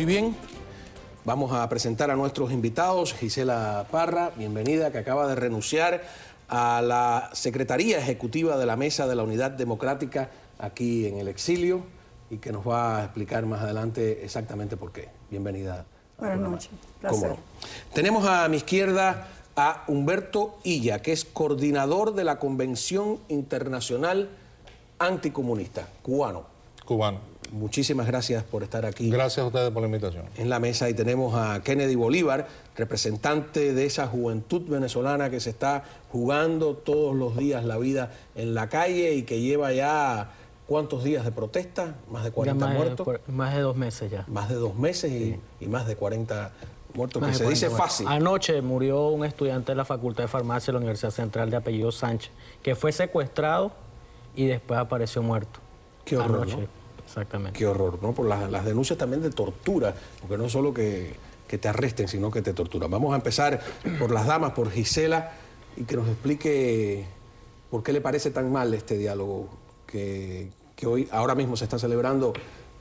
bien, vamos a presentar a nuestros invitados. Gisela Parra, bienvenida, que acaba de renunciar a la Secretaría Ejecutiva de la Mesa de la Unidad Democrática aquí en el exilio y que nos va a explicar más adelante exactamente por qué. Bienvenida. Buenas noches, placer. No. Tenemos a mi izquierda a Humberto Illa, que es coordinador de la Convención Internacional Anticomunista, cubano. Muchísimas gracias por estar aquí. Gracias a ustedes por la invitación. En la mesa, y tenemos a Kennedy Bolívar, representante de esa juventud venezolana que se está jugando todos los días la vida en la calle y que lleva ya, ¿cuántos días de protesta? ¿Más de 40 muertos? Más de 2 meses ya. Más de 2 meses y más de 40 muertos, Más que de se dice 40. fácil. Anoche murió un estudiante de la Facultad de Farmacia de la Universidad Central de apellido Sánchez, que fue secuestrado y después apareció muerto. Qué horror, anoche. ¿no? Exactamente. Qué horror, ¿no? Por las denuncias también de tortura, porque no solo que te arresten, sino que te torturan. Vamos a empezar por las damas, por Gisela, y que nos explique por qué le parece tan mal este diálogo que hoy, ahora mismo se está celebrando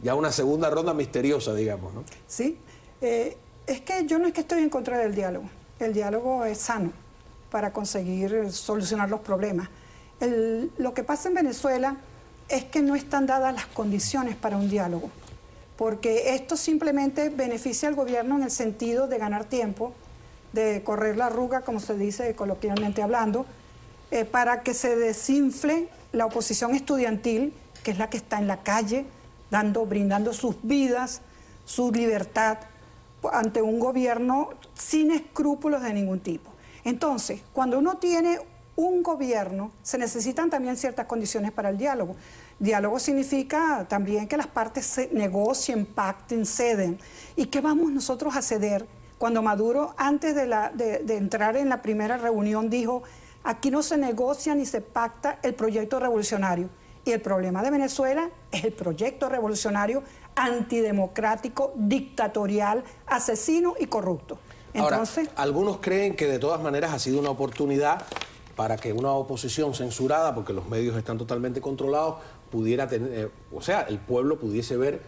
ya una segunda ronda misteriosa, digamos, ¿no? Sí, es que yo no es que estoy en contra del diálogo. El diálogo es sano para conseguir solucionar los problemas. Lo que pasa en Venezuela es que no están dadas las condiciones para un diálogo, porque esto simplemente beneficia al gobierno en el sentido de ganar tiempo, de correr la arruga, como se dice coloquialmente hablando, para que se desinfle la oposición estudiantil, que es la que está en la calle, brindando sus vidas, su libertad, ante un gobierno sin escrúpulos de ningún tipo. Entonces, cuando uno tiene un gobierno, se necesitan también ciertas condiciones para el diálogo. Diálogo significa también que las partes se negocien, pacten, ceden. ¿Y qué vamos nosotros a ceder? Cuando Maduro, antes de entrar en la primera reunión, dijo: aquí no se negocia ni se pacta el proyecto revolucionario. Y el problema de Venezuela es el proyecto revolucionario antidemocrático, dictatorial, asesino y corrupto. Entonces, ahora, algunos creen que de todas maneras ha sido una oportunidad para que una oposición censurada, porque los medios están totalmente controlados, pudiera tener, o sea, el pueblo pudiese ver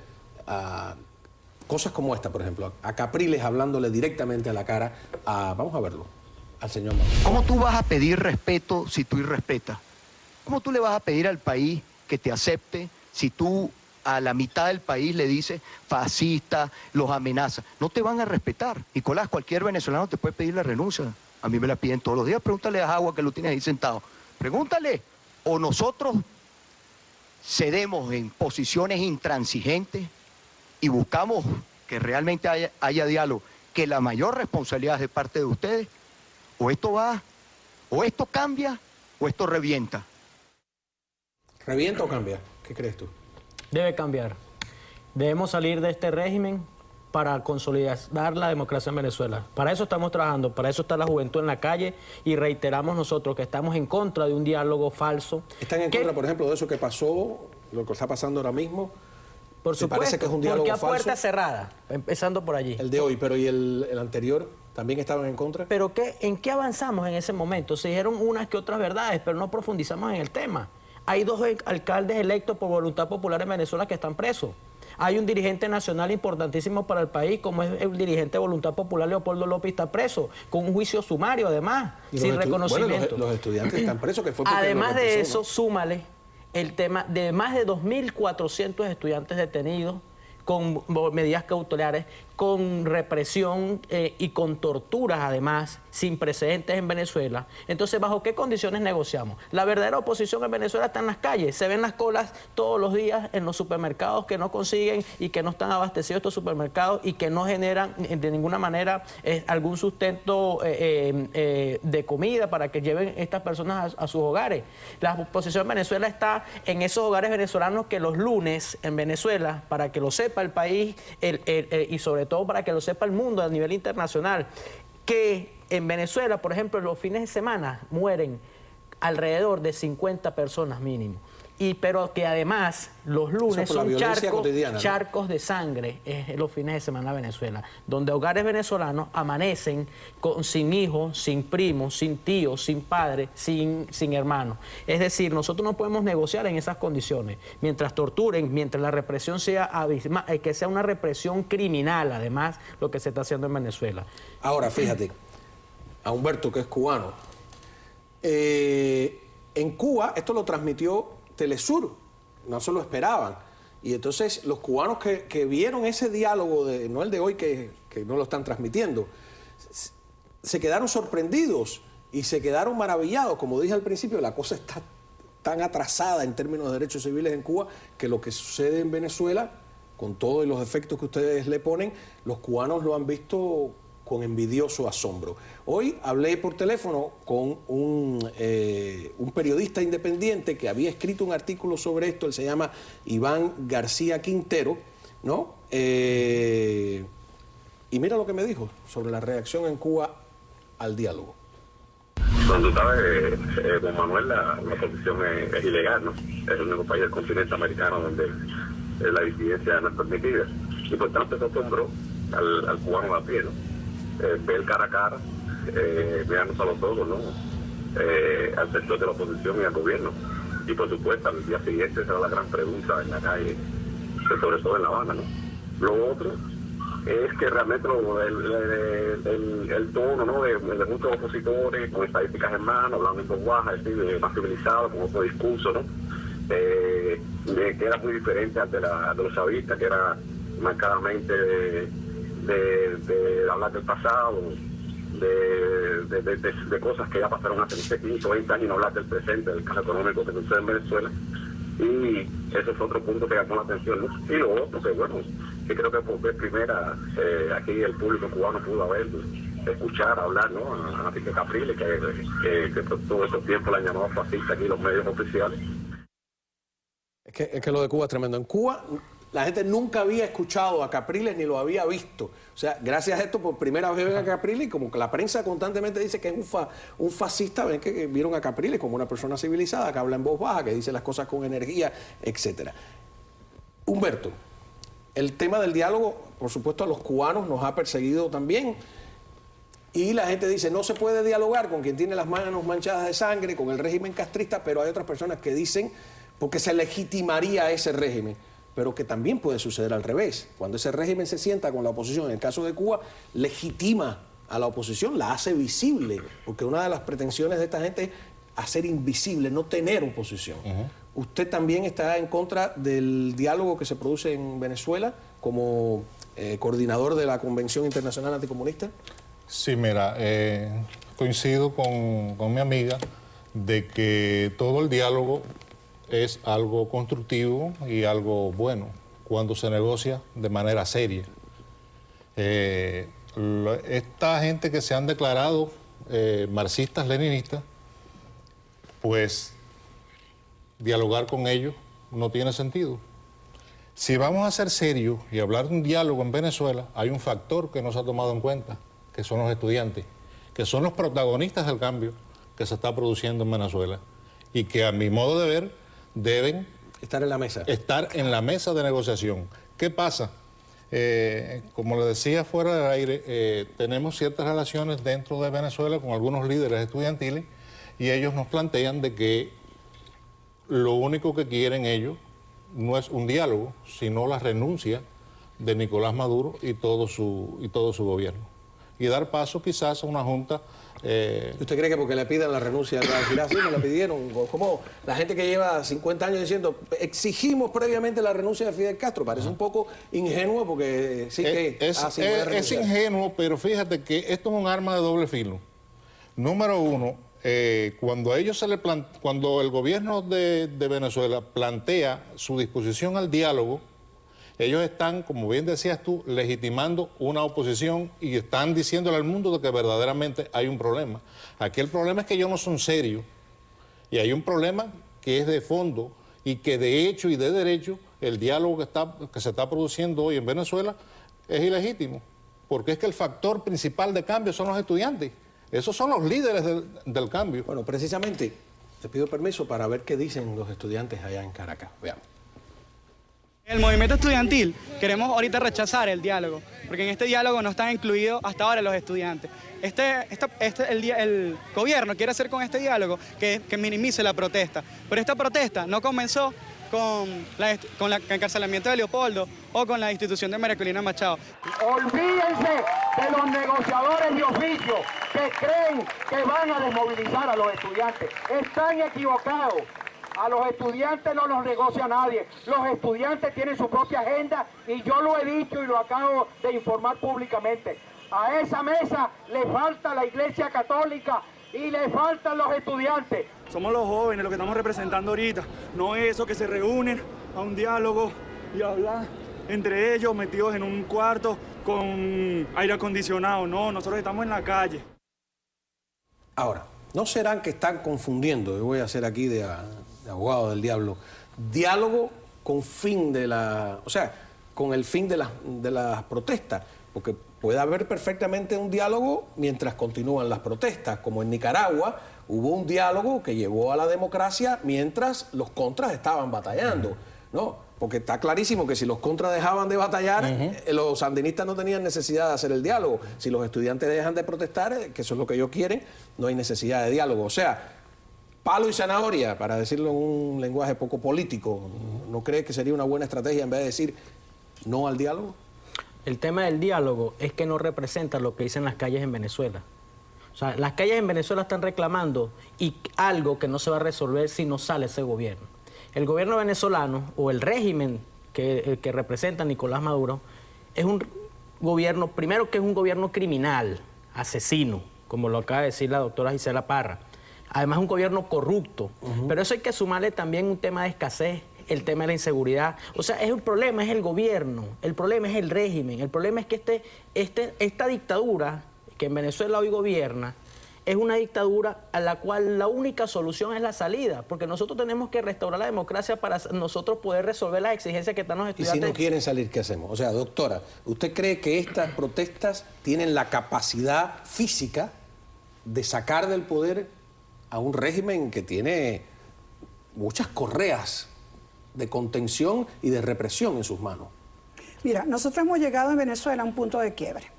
cosas como esta, por ejemplo, a Capriles hablándole directamente a la cara, vamos a verlo, al señor Maduro. ¿Cómo tú vas a pedir respeto si tú irrespetas? ¿Cómo tú le vas a pedir al país que te acepte si tú a la mitad del país le dices fascista, los amenazas? No te van a respetar. Nicolás, cualquier venezolano te puede pedir la renuncia. A mí me la piden todos los días. Pregúntale a Agua, que lo tienes ahí sentado. Pregúntale. O nosotros cedemos en posiciones intransigentes y buscamos que realmente haya diálogo, que la mayor responsabilidad es de parte de ustedes, o esto cambia, o esto revienta. ¿Revienta o cambia? ¿Qué crees tú? Debe cambiar. Debemos salir de este régimen para consolidar la democracia en Venezuela. Para eso estamos trabajando, para eso está la juventud en la calle, y reiteramos nosotros que estamos en contra de un diálogo falso. ¿Están en contra, por ejemplo, de eso que pasó, lo que está pasando ahora mismo? Por supuesto, parece que es un diálogo porque a falso? puerta cerrada, empezando por allí. El de hoy, pero ¿y el anterior? ¿También estaban en contra? Pero ¿en qué avanzamos en ese momento? Se dijeron unas que otras verdades, pero no profundizamos en el tema. Hay 2 alcaldes electos por voluntad popular en Venezuela que están presos. Hay un dirigente nacional importantísimo para el país, como es el dirigente de Voluntad Popular, Leopoldo López, está preso, con un juicio sumario además, sin reconocimiento. Bueno, los estudiantes están presos, que fue porque además de empezó, eso, ¿no? súmale el tema de más de 2.400 estudiantes detenidos con medidas cautelares, con represión y con torturas, además, sin precedentes en Venezuela. Entonces, ¿bajo qué condiciones negociamos? La verdadera oposición en Venezuela está en las calles. Se ven las colas todos los días en los supermercados que no consiguen y que no están abastecidos estos supermercados y que no generan de ninguna manera algún sustento de comida para que lleven estas personas a sus hogares. La oposición en Venezuela está en esos hogares venezolanos que los lunes en Venezuela, para que lo sepa el país y sobre todo para que lo sepa el mundo a nivel internacional, que en Venezuela, por ejemplo, los fines de semana mueren alrededor de 50 personas mínimo. pero que además los lunes por la son violencia cotidiana, ¿no? charcos de sangre los fines de semana en Venezuela, donde hogares venezolanos amanecen sin hijos, sin primos, sin tíos, sin padres, sin hermanos. Es decir, nosotros no podemos negociar en esas condiciones. Mientras torturen, mientras la represión sea abismal, que sea una represión criminal, además, lo que se está haciendo en Venezuela. Ahora, fíjate, a Humberto, que es cubano, en Cuba esto lo transmitió Telesur, no se lo esperaban. Y entonces los cubanos que vieron ese diálogo, no el de hoy que no lo están transmitiendo, se quedaron sorprendidos y se quedaron maravillados. Como dije al principio, la cosa está tan atrasada en términos de derechos civiles en Cuba que lo que sucede en Venezuela, con todos los efectos que ustedes le ponen, los cubanos lo han visto con envidioso asombro. Hoy hablé por teléfono con un periodista independiente que había escrito un artículo sobre esto. Él se llama Iván García Quintero, ¿no? Y mira lo que me dijo sobre la reacción en Cuba al diálogo. Cuando tú sabes, don Manuel, la oposición es ilegal, ¿no? Es el único país del continente americano donde la disidencia no es permitida. Y por tanto se asombró al cubano a pie, ¿no? Ver cara a cara, mirarnos a los ojos, ¿no? Al sector de la oposición y al gobierno. Y por supuesto, al día siguiente será la gran pregunta en la calle, sobre todo en La Habana, ¿no? Lo otro es que realmente el tono, ¿no? de muchos opositores, con estadísticas en mano, hablando en voz baja, es decir, más civilizado, con otro discurso, ¿no? Que era muy diferente al de los chavistas, que era marcadamente de hablar del pasado, de cosas que ya pasaron hace 15 o 20 años, y no hablar del presente, del caso económico que sucede en Venezuela. Y ese es otro punto que llamó la atención, ¿no? Y lo otro, que bueno, que creo que por vez primera aquí el público cubano pudo escuchar, hablar, ¿no? A Enrique Capriles, que por todo ese tiempo la han llamado fascista aquí los medios oficiales. Es que lo de Cuba es tremendo. En Cuba la gente nunca había escuchado a Capriles ni lo había visto. O sea, gracias a esto por primera vez ven a Capriles, y como que la prensa constantemente dice que es un fascista, ven que vieron a Capriles como una persona civilizada, que habla en voz baja, que dice las cosas con energía, etcétera. Humberto, el tema del diálogo, por supuesto, a los cubanos nos ha perseguido también. Y la gente dice, no se puede dialogar con quien tiene las manos manchadas de sangre, con el régimen castrista, pero hay otras personas que dicen, porque se legitimaría ese régimen, pero que también puede suceder al revés. Cuando ese régimen se sienta con la oposición, en el caso de Cuba, legitima a la oposición, la hace visible, porque una de las pretensiones de esta gente es hacer invisible, no tener oposición. ¿Usted también está en contra del diálogo que se produce en Venezuela como coordinador de la Convención Internacional Anticomunista? Sí, mira, coincido con mi amiga de que todo el diálogo es algo constructivo y algo bueno cuando se negocia de manera seria. Esta gente que se han declarado marxistas, leninistas, pues dialogar con ellos no tiene sentido. Si vamos a ser serios y hablar de un diálogo en Venezuela, hay un factor que no se ha tomado en cuenta, que son los estudiantes, que son los protagonistas del cambio que se está produciendo en Venezuela y que a mi modo de ver deben estar en la mesa. Estar en la mesa de negociación. ¿Qué pasa? Como le decía fuera del aire, tenemos ciertas relaciones dentro de Venezuela con algunos líderes estudiantiles y ellos nos plantean de que lo único que quieren ellos no es un diálogo, sino la renuncia de Nicolás Maduro y todo su gobierno. Y dar paso quizás a una junta. ¿Usted cree que porque le pidan la renuncia a Girard, sí, me la pidieron? Como la gente que lleva 50 años diciendo, exigimos previamente la renuncia de Fidel Castro. Parece un poco ingenuo porque sí que... Es ingenuo, pero fíjate que esto es un arma de doble filo. Número uno, cuando el gobierno de Venezuela plantea su disposición al diálogo, ellos están, como bien decías tú, legitimando una oposición y están diciéndole al mundo de que verdaderamente hay un problema. Aquí el problema es que ellos no son serios y hay un problema que es de fondo y que de hecho y de derecho el diálogo que se está produciendo hoy en Venezuela es ilegítimo, porque es que el factor principal de cambio son los estudiantes. Esos son los líderes del cambio. Bueno, precisamente Te pido permiso para ver qué dicen los estudiantes allá en Caracas. Veamos. El movimiento estudiantil queremos ahorita rechazar el diálogo, porque en este diálogo no están incluidos hasta ahora los estudiantes. El gobierno quiere hacer con este diálogo que minimice la protesta, pero esta protesta no comenzó con el encarcelamiento de Leopoldo o con la institución de María Corina Machado. Olvídense de los negociadores de oficio que creen que van a desmovilizar a los estudiantes. Están equivocados. A los estudiantes no los negocia nadie. Los estudiantes tienen su propia agenda y yo lo he dicho y lo acabo de informar públicamente. A esa mesa le falta la Iglesia Católica y le faltan los estudiantes. Somos los jóvenes los que estamos representando ahorita, no eso que se reúnen a un diálogo y hablan entre ellos metidos en un cuarto con aire acondicionado. No, nosotros estamos en la calle. Ahora, ¿no serán que están confundiendo? Yo voy a hacer aquí de abogado del diablo. Diálogo con fin de con el fin de las protestas, porque puede haber perfectamente un diálogo mientras continúan las protestas, como en Nicaragua hubo un diálogo que llevó a la democracia mientras los contras estaban batallando, ¿no? Porque está clarísimo que si los contras dejaban de batallar, los sandinistas no tenían necesidad de hacer el diálogo. Si los estudiantes dejan de protestar, que eso es lo que ellos quieren, no hay necesidad de diálogo. O sea, palo y zanahoria, para decirlo en un lenguaje poco político. ¿No cree que sería una buena estrategia en vez de decir no al diálogo? El tema del diálogo es que no representa lo que dicen las calles en Venezuela. O sea, las calles en Venezuela están reclamando y algo que no se va a resolver si no sale ese gobierno. El gobierno venezolano o el régimen que representa Nicolás Maduro es un gobierno, primero que es un gobierno criminal, asesino, como lo acaba de decir la doctora Gisela Parra. Además es un gobierno corrupto, pero eso hay que sumarle también un tema de escasez, el tema de la inseguridad. O sea, el problema es el gobierno, el problema es el régimen, el problema es que esta dictadura que en Venezuela hoy gobierna es una dictadura a la cual la única solución es la salida, porque nosotros tenemos que restaurar la democracia para nosotros poder resolver las exigencias que están los estudiantes. Y si no quieren salir, ¿qué hacemos? O sea, doctora, ¿usted cree que estas protestas tienen la capacidad física de sacar del poder a un régimen que tiene muchas correas de contención y de represión en sus manos? Mira, nosotros hemos llegado en Venezuela a un punto de quiebre,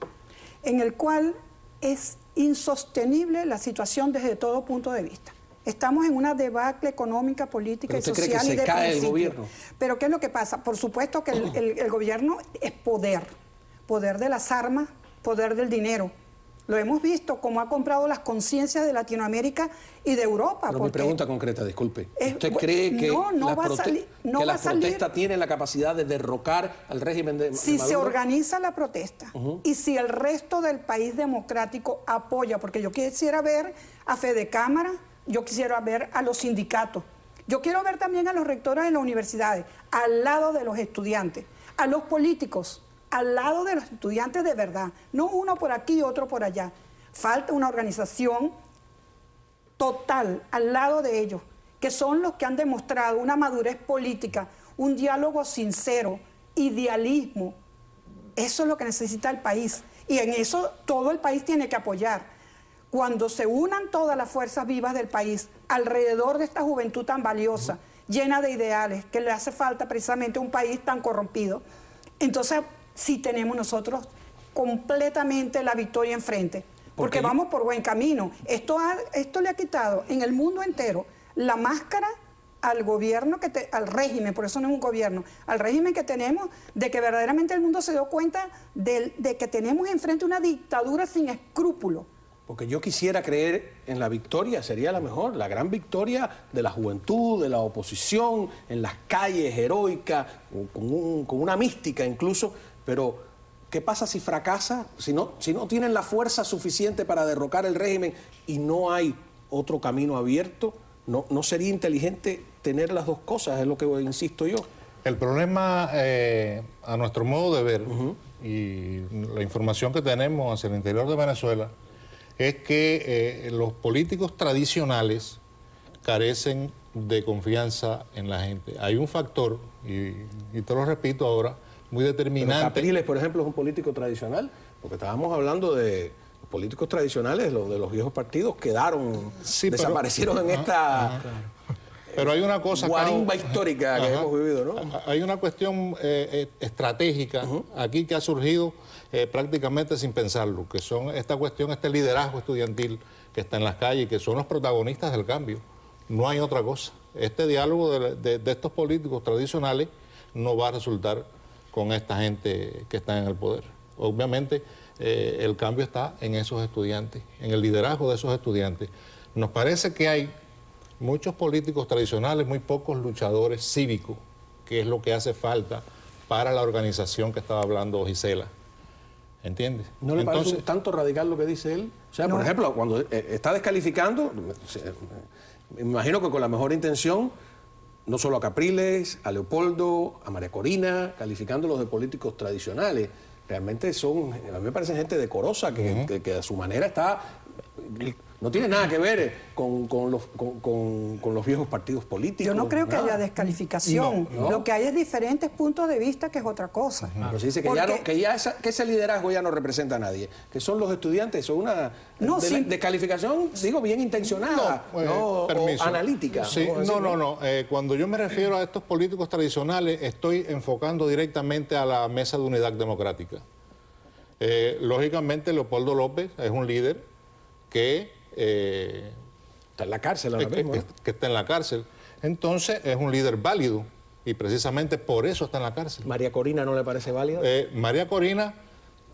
en el cual es insostenible la situación desde todo punto de vista. Estamos en una debacle económica, política y social. ¿Pero usted cree que se cae el gobierno? Pero ¿qué es lo que pasa? Por supuesto que el gobierno es poder. Poder de las armas, poder del dinero. Lo hemos visto como ha comprado las conciencias de Latinoamérica y de Europa. Pero mi pregunta concreta, disculpe. ¿Usted cree que las protestas tienen la capacidad de derrocar al régimen de Maduro? Si se organiza la protesta y si el resto del país democrático apoya, porque yo quisiera ver a Fede Cámara, yo quisiera ver a los sindicatos, yo quiero ver también a los rectores de las universidades, al lado de los estudiantes, a los políticos, al lado de los estudiantes de verdad, no uno por aquí y otro por allá. Falta una organización total al lado de ellos, que son los que han demostrado una madurez política, un diálogo sincero, idealismo. Eso es lo que necesita el país y en eso todo el país tiene que apoyar. Cuando se unan todas las fuerzas vivas del país alrededor de esta juventud tan valiosa, llena de ideales, que le hace falta precisamente un país tan corrompido, entonces sí tenemos nosotros completamente la victoria enfrente, porque vamos por buen camino. Esto le ha quitado en el mundo entero la máscara al gobierno, al régimen, por eso no es un gobierno, al régimen que tenemos, de que verdaderamente el mundo se dio cuenta de que tenemos enfrente una dictadura sin escrúpulos. Porque yo quisiera creer en la victoria, sería la mejor, la gran victoria de la juventud, de la oposición, en las calles heroicas, con una mística incluso, pero ¿qué pasa si fracasa? Si no tienen la fuerza suficiente para derrocar el régimen y no hay otro camino abierto, ¿no sería inteligente tener las dos cosas? Es lo que insisto yo. El problema, a nuestro modo de ver, y la información que tenemos hacia el interior de Venezuela, es que los políticos tradicionales carecen de confianza en la gente. Hay un factor, y te lo repito ahora, muy determinante. Pero Capriles, por ejemplo, es un político tradicional, porque estábamos hablando de políticos tradicionales, los de los viejos partidos, quedaron, desaparecieron en esta pero hay una cosa, guarimba histórica que hemos vivido, ¿no? Hay una cuestión estratégica aquí que ha surgido prácticamente sin pensarlo, que son esta cuestión, este liderazgo estudiantil que está en las calles, que son los protagonistas del cambio. No hay otra cosa. Este diálogo de estos políticos tradicionales no va a resultar con esta gente que está en el poder. Obviamente el cambio está en esos estudiantes, en el liderazgo de esos estudiantes. Nos parece que hay muchos políticos tradicionales, muy pocos luchadores cívicos, que es lo que hace falta para la organización que estaba hablando Gisela. ¿Entiendes? ¿No le parece tanto radical lo que dice él? O sea, por ejemplo, cuando está descalificando, me imagino que con la mejor intención, no solo a Capriles, a Leopoldo, a María Corina, calificándolos de políticos tradicionales. Realmente son, a mí me parecen gente decorosa, que a su manera está... No tiene nada que ver con los viejos partidos políticos. Yo no creo que haya descalificación. No. Lo que hay es diferentes puntos de vista, que es otra cosa. Pero se dice que, que ese liderazgo ya no representa a nadie, que son los estudiantes, son una descalificación, digo, bien intencionada, o analítica. Sí, no. Cuando yo me refiero a estos políticos tradicionales, estoy enfocando directamente a la Mesa de Unidad Democrática. Lógicamente, Leopoldo López es un líder que está en la cárcel ahora mismo, ¿no? Que está en la cárcel. Entonces es un líder válido y precisamente por eso está en la cárcel. ¿María Corina no le parece válida? María Corina,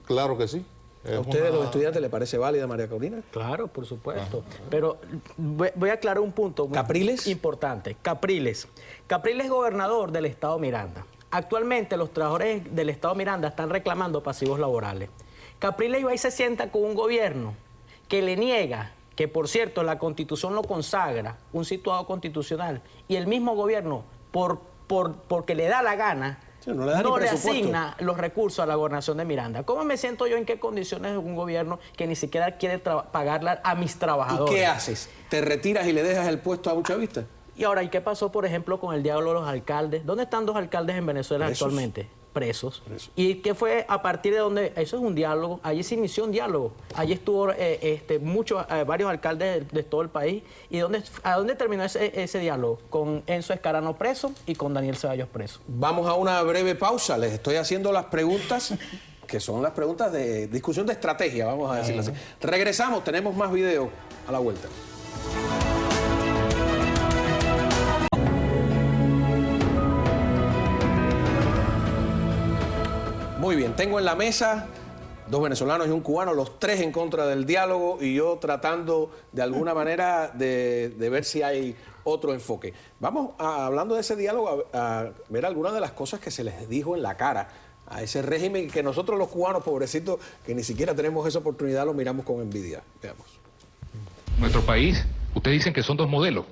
claro que sí. ¿A ustedes, los estudiantes, le parece válida María Corina? Claro, por supuesto. Pero voy a aclarar un punto ¿Capriles? Importante. Capriles. Capriles es gobernador del estado Miranda. Actualmente los trabajadores del estado Miranda están reclamando pasivos laborales. Capriles va y se sienta con un gobierno que le niega, que por cierto la Constitución lo consagra, un situado constitucional, y el mismo gobierno, porque le da la gana, no le asigna los recursos a la gobernación de Miranda. ¿Cómo me siento yo en qué condiciones de un gobierno que ni siquiera quiere pagarle a mis trabajadores? ¿Y qué haces? ¿Te retiras y le dejas el puesto a un chavista? Y ahora, ¿y qué pasó, por ejemplo, con el diálogo de los alcaldes? ¿Dónde están 2 alcaldes en Venezuela actualmente? Presos. ¿Y qué fue a partir de donde? Eso es un diálogo. Allí se inició un diálogo. Allí estuvo varios alcaldes de todo el país. ¿Y a dónde terminó ese diálogo? Con Enzo Escarano preso y con Daniel Ceballos preso. Vamos a una breve pausa. Les estoy haciendo las preguntas, que son las preguntas de discusión de estrategia, vamos a decirlo así. Regresamos, tenemos más video a la vuelta. Muy bien, tengo en la mesa 2 venezolanos y un cubano, los 3 en contra del diálogo y yo tratando de alguna manera de ver si hay otro enfoque. Vamos hablando de ese diálogo a ver algunas de las cosas que se les dijo en la cara a ese régimen que nosotros los cubanos, pobrecitos, que ni siquiera tenemos esa oportunidad, lo miramos con envidia. Veamos. Nuestro país, ustedes dicen que son 2 modelos.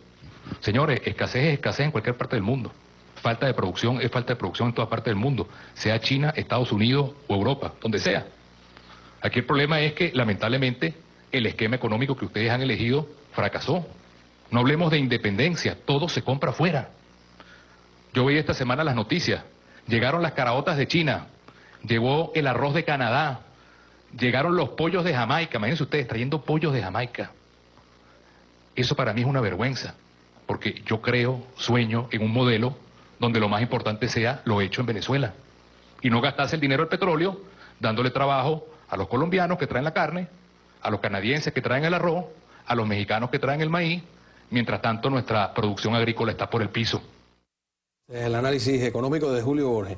Señores, escasez es escasez en cualquier parte del mundo. Falta de producción es falta de producción en todas partes del mundo, sea China, Estados Unidos o Europa, donde sea. Aquí el problema es que, lamentablemente, el esquema económico que ustedes han elegido fracasó. No hablemos de independencia, todo se compra afuera. Yo veía esta semana las noticias, llegaron las caraotas de China, llegó el arroz de Canadá, llegaron los pollos de Jamaica, imagínense ustedes trayendo pollos de Jamaica. Eso para mí es una vergüenza, porque yo sueño en un modelo donde lo más importante sea lo hecho en Venezuela y no gastarse el dinero del petróleo dándole trabajo a los colombianos que traen la carne, a los canadienses que traen el arroz, a los mexicanos que traen el maíz, mientras tanto nuestra producción agrícola está por el piso. El análisis económico de Julio Borges.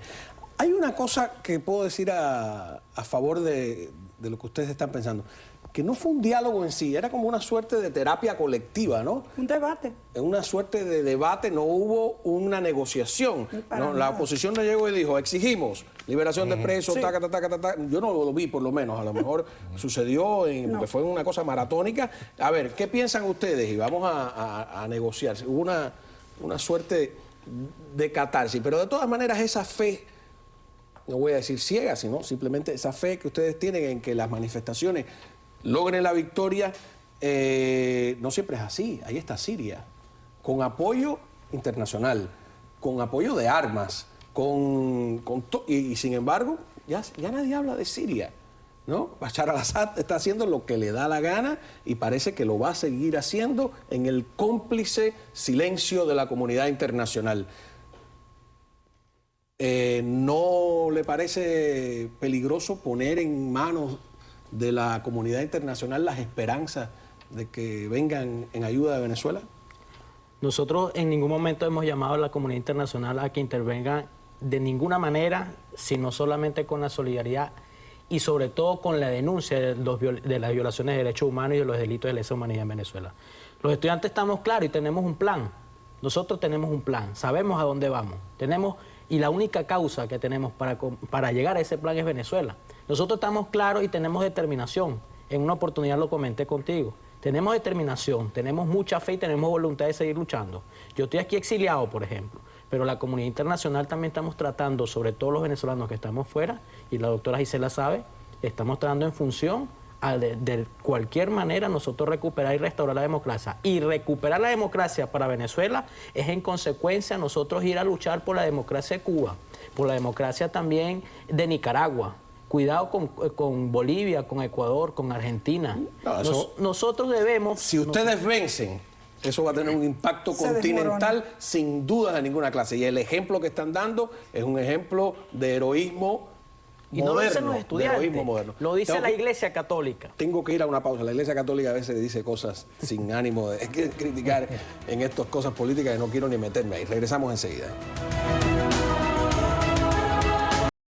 Hay una cosa que puedo decir a favor de lo que ustedes están pensando, que no fue un diálogo en sí, era como una suerte de terapia colectiva, ¿no? Un debate. Una suerte de debate, no hubo una negociación. No, la oposición no llegó y dijo, exigimos liberación de presos, sí. Yo no lo vi, por lo menos, a lo mejor sucedió, porque fue una cosa maratónica. A ver, ¿qué piensan ustedes? Y vamos a negociar. Hubo una suerte de catarsis, pero de todas maneras esa fe, no voy a decir ciega, sino simplemente esa fe que ustedes tienen en que las manifestaciones logren la victoria, no siempre es así. Ahí está Siria, con apoyo internacional, con apoyo de armas, y sin embargo, ya nadie habla de Siria. ¿no? Bashar al-Assad está haciendo lo que le da la gana y parece que lo va a seguir haciendo en el cómplice silencio de la comunidad internacional. ¿No le parece peligroso poner en manos de la comunidad internacional las esperanzas de que vengan en ayuda de Venezuela? Nosotros en ningún momento hemos llamado a la comunidad internacional a que intervenga de ninguna manera, sino solamente con la solidaridad y sobre todo con la denuncia de las violaciones de derechos humanos y de los delitos de lesa humanidad en Venezuela. Los estudiantes estamos claros y tenemos un plan. Nosotros tenemos un plan, sabemos a dónde vamos. Y la única causa que tenemos para llegar a ese plan es Venezuela. Nosotros estamos claros y tenemos determinación. En una oportunidad lo comenté contigo. Tenemos determinación, tenemos mucha fe y tenemos voluntad de seguir luchando. Yo estoy aquí exiliado, por ejemplo, pero la comunidad internacional también estamos tratando, sobre todo los venezolanos que estamos fuera, y la doctora Gisela sabe, estamos tratando en función de cualquier manera nosotros recuperar y restaurar la democracia. Y recuperar la democracia para Venezuela es en consecuencia nosotros ir a luchar por la democracia de Cuba, por la democracia también de Nicaragua. Cuidado con Bolivia, con Ecuador, con Argentina. No, nosotros debemos... Si ustedes vencen, eso va a tener un impacto continental sin duda de ninguna clase. Y el ejemplo que están dando es un ejemplo de heroísmo y moderno. No lo dicen los estudiantes, lo dice la Iglesia Católica. Tengo que ir a una pausa. La Iglesia Católica a veces dice cosas sin ánimo de criticar en estas cosas políticas que no quiero ni meterme ahí. Regresamos enseguida.